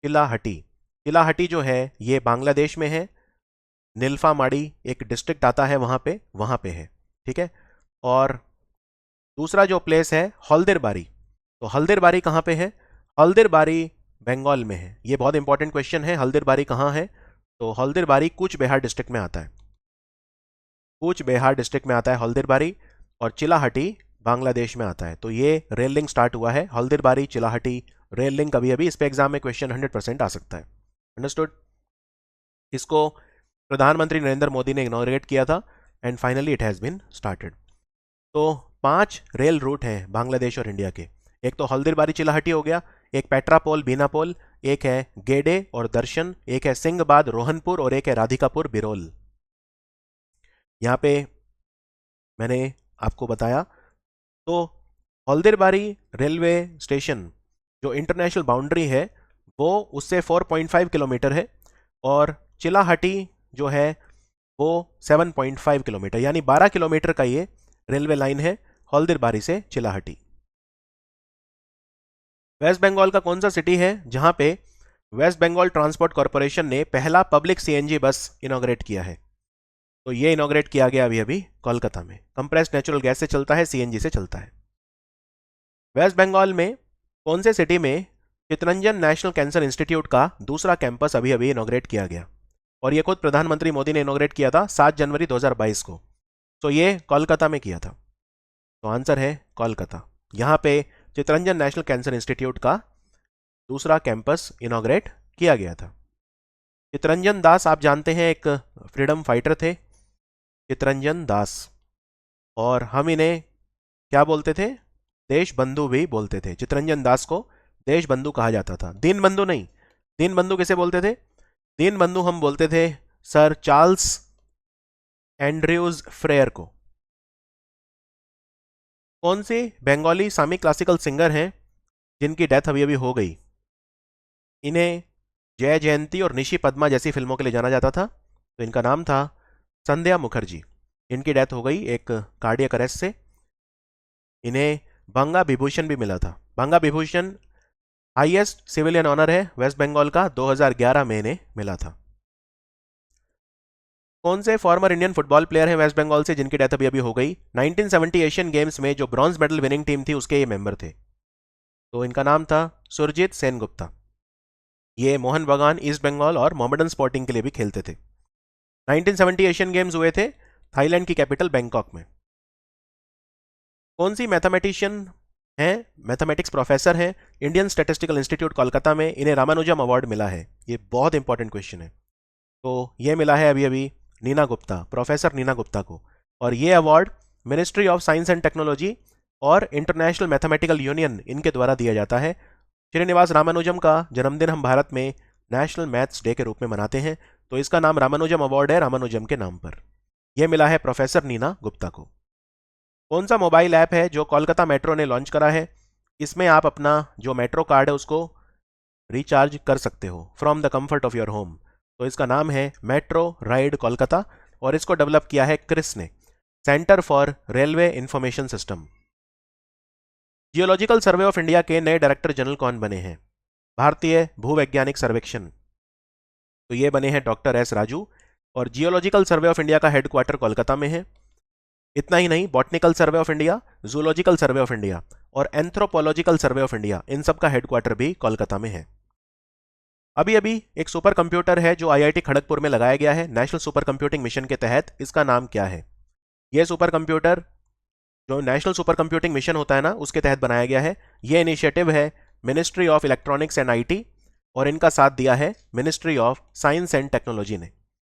चिलाहाटी, चिलाहाटी जो है ये बांग्लादेश में है, नीलफामारी एक डिस्ट्रिक्ट आता है वहाँ पे है। ठीक है, और दूसरा जो प्लेस है हल्दीबारी, तो हल्दीबारी कहाँ पे है? हल्दीबारी बंगाल में है। ये बहुत इंपॉर्टेंट क्वेश्चन है, हल्दीबारी कहाँ है? तो हल्दीबारी कूच बिहार डिस्ट्रिक्ट में आता है, कूच बिहार डिस्ट्रिक्ट में आता है हल्दीबारी, और चिलाहाटी बांग्लादेश में आता है। तो ये रेल लिंक स्टार्ट हुआ है, हल्दीबारी चिलाहाटी रेल लिंक। अभी अभी इस पे एग्जाम में क्वेश्चन 100% आ सकता है। अंडरस्टूड? इसको प्रधानमंत्री नरेंद्र मोदी ने इनॉग्रेट किया था and finally it has been started. तो 5 रेल रूट हैं बांग्लादेश और इंडिया के। एक तो हल्दीबारी चिलाहाटी हो गया, एक पेट्रापोल बीनापोल, एक है गेडे और दर्शन, एक है सिंहबाद रोहनपुर, और एक है राधिकापुर बिरोल। यहाँ पे मैंने आपको बताया, तो हल्दीबारी रेलवे स्टेशन जो इंटरनेशनल बाउंड्री है वो उससे 4.5 किलोमीटर है, और चिलाहाटी जो है वो 7.5 किलोमीटर, यानी 12 किलोमीटर का ये रेलवे लाइन है हल्दीबारी से चिलाहाटी। वेस्ट बंगाल का कौन सा सिटी है जहां पे वेस्ट बंगाल ट्रांसपोर्ट कॉरपोरेशन ने पहला पब्लिक सीएनजी बस इनॉग्रेट किया है? तो ये इनॉग्रेट किया गया अभी अभी कोलकाता में। कंप्रेस्ड नेचुरल गैस से चलता है, सीएनजी से चलता है। वेस्ट बंगाल में कौन से सिटी में चितरंजन नेशनल कैंसर इंस्टीट्यूट का दूसरा कैंपस अभी अभी इनॉग्रेट किया गया? और ये खुद प्रधानमंत्री मोदी ने इनॉग्रेट किया था 7 जनवरी 2022 को। तो ये कोलकाता में किया था, तो आंसर है कोलकाता। यहाँ पे चितरंजन नेशनल कैंसर इंस्टीट्यूट का दूसरा कैंपस इनॉग्रेट किया गया था। चितरंजन दास आप जानते हैं, एक फ्रीडम फाइटर थे चितरंजन दास, और हम इन्हें क्या बोलते थे? देश बंधु भी बोलते थे। चितरंजन दास को देश बंधु कहा जाता था, दीन बंधु नहीं। दीन बंधु किसे बोलते थे? दीन बंधु हम बोलते थे सर चार्ल्स एंड्रयूज फ्रेयर को। कौन सी बंगाली सामी क्लासिकल सिंगर हैं जिनकी डेथ अभी अभी हो गई? इन्हें जय जयंती और निशी पद्मा जैसी फिल्मों के लिए जाना जाता था, तो इनका नाम था संध्या मुखर्जी। इनकी डेथ हो गई एक कार्डियक अरेस्ट से। इन्हें बंगा विभूषण भी मिला था। बंगा विभूषण हाईएस्ट सिविलियन ऑनर है वेस्ट बंगाल का, 2011 में इन्हें मिला था। कौन से फॉर्मर इंडियन फुटबॉल प्लेयर हैं वेस्ट बंगाल से जिनकी डेथ अभी अभी हो गई? 1970 एशियन गेम्स में जो ब्रॉन्ज मेडल विनिंग टीम थी उसके ये मेंबर थे, तो इनका नाम था सुरजीत सेनगुप्ता। ये मोहन बगान, ईस्ट बंगाल और मोहम्मडन स्पोर्टिंग के लिए भी खेलते थे। 1970 एशियन गेम्स हुए थे थाईलैंड की कैपिटल बैंकॉक में। कौन सी मैथमेटिशियन हैं, मैथमेटिक्स प्रोफेसर हैं इंडियन स्टैटिस्टिकल इंस्टीट्यूट कोलकाता में, इन्हें रामानुजम अवार्ड मिला है? ये बहुत इंपॉर्टेंट क्वेश्चन है। तो ये मिला है अभी अभी नीना गुप्ता, प्रोफेसर नीना गुप्ता को, और ये award ministry of science and technology और इंटरनेशनल मैथमेटिकल यूनियन इनके द्वारा दिया जाता है। श्रीनिवास रामानुजम का जन्मदिन हम भारत में नेशनल मैथ्स डे के रूप में मनाते हैं, तो इसका नाम रामानुजम अवार्ड है रामानुजम के नाम पर। यह मिला है प्रोफेसर नीना गुप्ता को। कौन सा मोबाइल ऐप है जो कोलकाता मेट्रो ने लॉन्च करा है? इसमें आप अपना जो मेट्रो कार्ड है उसको रिचार्ज कर सकते हो from the comfort of your home. तो इसका नाम है मेट्रो राइड कोलकाता और इसको डेवलप किया है क्रिस ने, centre for railway information system. Geological survey of India के नए डायरेक्टर जनरल कौन बने हैं? भारतीय भूवैज्ञानिक सर्वेक्षण, तो ये बने हैं डॉक्टर एस राजू। और जियोलॉजिकल सर्वे ऑफ इंडिया का हेडक्वार्टर कोलकाता में है। इतना ही नहीं, botanical survey of India, zoological survey of India और एंथ्रोपोलॉजिकल सर्वे ऑफ इंडिया, इन सब का हेडक्वार्टर भी कोलकाता में है। अभी अभी एक सुपर कंप्यूटर है जो आईआईटी खड़गपुर में लगाया गया है नेशनल सुपर कंप्यूटिंग मिशन के तहत। इसका नाम क्या है? यह सुपर कंप्यूटर जो नेशनल सुपर कंप्यूटिंग मिशन होता है ना, उसके तहत बनाया गया है। यह इनिशिएटिव है ministry of electronics and IT और इनका साथ दिया है ministry of science and technology ने।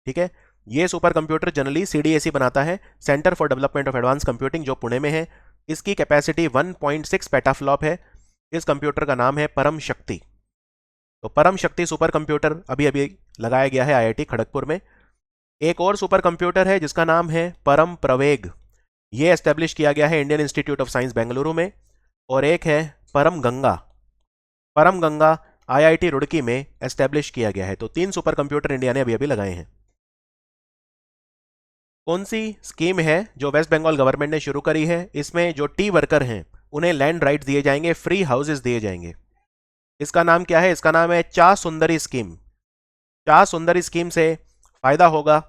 ठीक है, ये सुपर कंप्यूटर जनरली सीडीएसी बनाता है, Centre for development of advance computing, जो पुणे में है। इसकी कैपेसिटी 1.6 पेटाफ्लॉप है। इस कंप्यूटर का नाम है परम शक्ति। तो परम शक्ति सुपर कंप्यूटर अभी अभी लगाया गया है आईआईटी खड़गपुर में। एक और सुपर कंप्यूटर है जिसका नाम है परम प्रवेग, ये एस्टेब्लिश किया गया है Indian institute of science Bengaluru में। और एक है परम गंगा, परम गंगा आईआईटी रुड़की में एस्टेब्लिश किया गया है। तो 3 सुपर कंप्यूटर इंडिया ने अभी अभी लगाए हैं। कौन सी स्कीम है जो वेस्ट बंगाल गवर्नमेंट ने शुरू करी है? इसमें जो टी वर्कर हैं उन्हें लैंड राइट्स दिए जाएंगे, फ्री हाउसेस दिए जाएंगे। इसका नाम क्या है? इसका नाम है चा सुंदरी स्कीम। चा सुंदरी स्कीम से फायदा होगा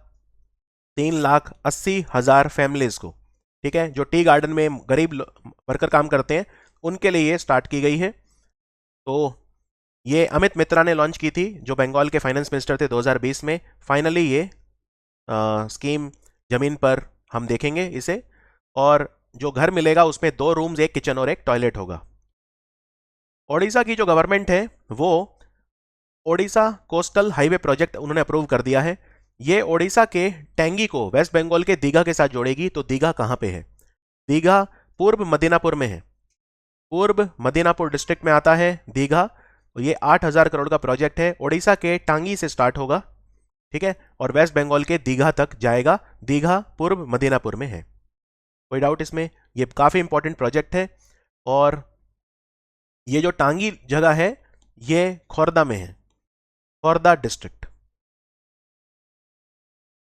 3,80,000 फैमिलीज को। ठीक है, जो टी गार्डन में गरीब वर्कर काम करते हैं उनके लिए ये स्टार्ट की गई है। तो ये अमित मित्रा ने लॉन्च की थी जो बंगाल के फाइनेंस मिनिस्टर थे 2020 में। फाइनली ये स्कीम जमीन पर हम देखेंगे इसे। और जो घर मिलेगा उसमें 2 रूम्स, 1 किचन और 1 टॉयलेट होगा। ओडिशा की जो गवर्नमेंट है वो ओडिशा कोस्टल हाईवे प्रोजेक्ट उन्होंने अप्रूव कर दिया है। ये ओडिशा के टैंगी को वेस्ट बंगाल के दीघा के साथ जोड़ेगी। तो दीघा कहां पे है? दीघा पूर्व मदीनापुर में है। पूर्व मदीनापुर डिस्ट्रिक्ट में आता है दीघा। तो ये 8,000 करोड़ का प्रोजेक्ट है। ओडिशा के टांगी से स्टार्ट होगा, ठीक है, और वेस्ट बंगाल के दीघा तक जाएगा। दीघा पूर्व मदीनापुर में है, कोई डाउट इसमें? ये काफी इंपॉर्टेंट प्रोजेक्ट है। और ये जो टांगी जगह है ये खोरदा में है, खोरदा डिस्ट्रिक्ट।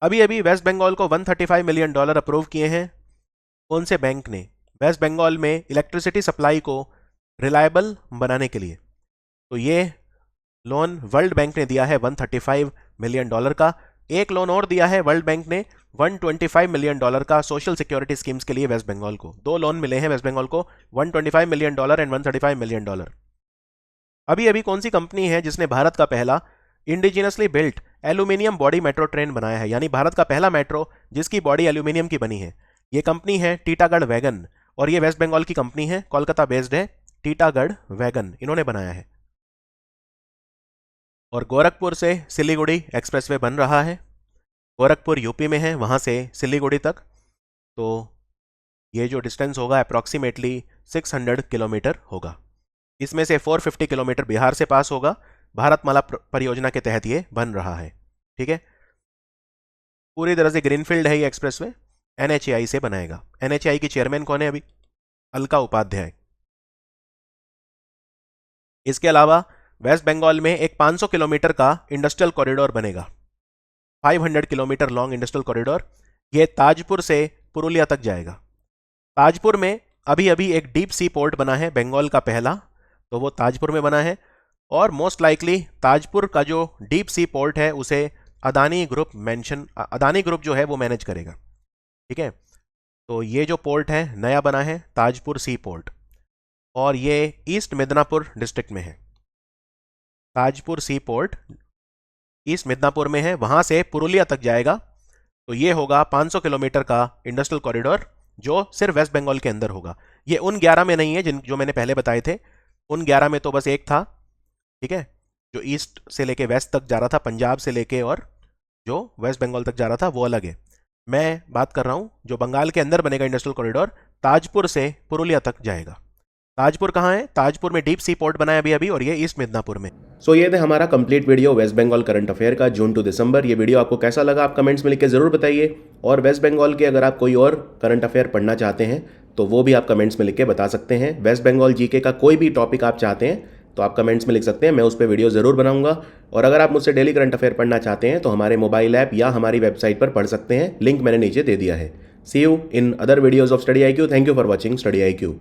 अभी अभी वेस्ट बंगाल को $135 मिलियन अप्रूव किए हैं। कौन से बैंक ने? वेस्ट बंगाल में इलेक्ट्रिसिटी सप्लाई को रिलायबल बनाने के लिए। तो ये लोन वर्ल्ड बैंक ने दिया है $135 मिलियन का। एक लोन और दिया है वर्ल्ड बैंक ने $125 मिलियन का सोशल सिक्योरिटी स्कीम्स के लिए वेस्ट बंगाल को। 2 लोन मिले हैं वेस्ट बंगाल को, $125 मिलियन एंड $135 मिलियन। अभी अभी कौन सी कंपनी है जिसने भारत का पहला indigenously built aluminium body metro train बनाया है? यानी भारत का पहला मेट्रो जिसकी बॉडी एल्यूमिनियम की बनी है। ये कंपनी है टीटागढ़ वैगन और ये वेस्ट बंगाल की कंपनी है, कोलकाता बेस्ड है। टीटागढ़ वैगन इन्होंने बनाया है। और गोरखपुर से सिलीगुड़ी एक्सप्रेसवे बन रहा है। गोरखपुर यूपी में है, वहां से सिलीगुड़ी तक। तो ये जो डिस्टेंस होगा अप्रॉक्सीमेटली 600 किलोमीटर होगा। इसमें से 450 किलोमीटर बिहार से पास होगा। भारतमाला परियोजना के तहत ये बन रहा है। ठीक है, पूरी तरह से ग्रीनफील्ड है ये एक्सप्रेसवे, एनएचएआई से बनाएगा। एनएचएआई की चेयरमैन कौन है अभी? अलका उपाध्याय। इसके अलावा वेस्ट बंगाल में एक 500 किलोमीटर का इंडस्ट्रियल कॉरिडोर बनेगा, 500 किलोमीटर लॉन्ग इंडस्ट्रियल कॉरिडोर। ये ताजपुर से पुरुलिया तक जाएगा। ताजपुर में अभी अभी एक डीप सी पोर्ट बना है बंगाल का पहला, तो वो ताजपुर में बना है। और मोस्ट लाइकली ताजपुर का जो डीप सी पोर्ट है उसे अदानी ग्रुप जो है वो मैनेज करेगा। ठीक है, तो ये जो पोर्ट है नया बना है ताजपुर सी पोर्ट, और ये ईस्ट मिदनापुर डिस्ट्रिक्ट में है। ताजपुर सी पोर्ट ईस्ट मिदनापुर में है, वहां से पुरुलिया तक जाएगा। तो ये होगा 500 किलोमीटर का इंडस्ट्रियल कॉरिडोर जो सिर्फ वेस्ट बंगाल के अंदर होगा। ये उन 11 में नहीं है जो मैंने पहले बताए थे। उन 11 में तो बस एक था, ठीक है, जो ईस्ट से लेके वेस्ट तक जा रहा था, पंजाब से लेके, और जो वेस्ट बंगाल तक जा रहा था वो अलग है। मैं बात कर रहा हूं जो बंगाल के अंदर बनेगा इंडस्ट्रियल कॉरिडोर, ताजपुर से पुरुलिया तक जाएगा। ताजपुर कहाँ है? ताजपुर में डीप सी पोर्ट बना है अभी अभी, और ये ईस्ट मिदनापुर में। सो ये थे हमारा complete video West Bengal current affair का जून टू दिसंबर। ये वीडियो आपको कैसा लगा आप कमेंट्स में लिख के ज़रूर बताइए। और वेस्ट बंगाल के अगर आप कोई और करंट अफेयर पढ़ना चाहते हैं तो वो भी आप कमेंट्स में लिख के बता सकते हैं। वेस्ट बंगाल जीके का कोई भी टॉपिक आप चाहते हैं तो आप कमेंट्स में लिख सकते हैं, मैं उस पर वीडियो ज़रूर बनाऊंगा। और अगर आप मुझसे डेली करंट अफेयर पढ़ना चाहते हैं तो हमारे मोबाइल ऐप या हमारी वेबसाइट पर पढ़ सकते हैं, लिंक मैंने नीचे दे दिया है। See you in other videos of study IQ। Thank you for watching study IQ।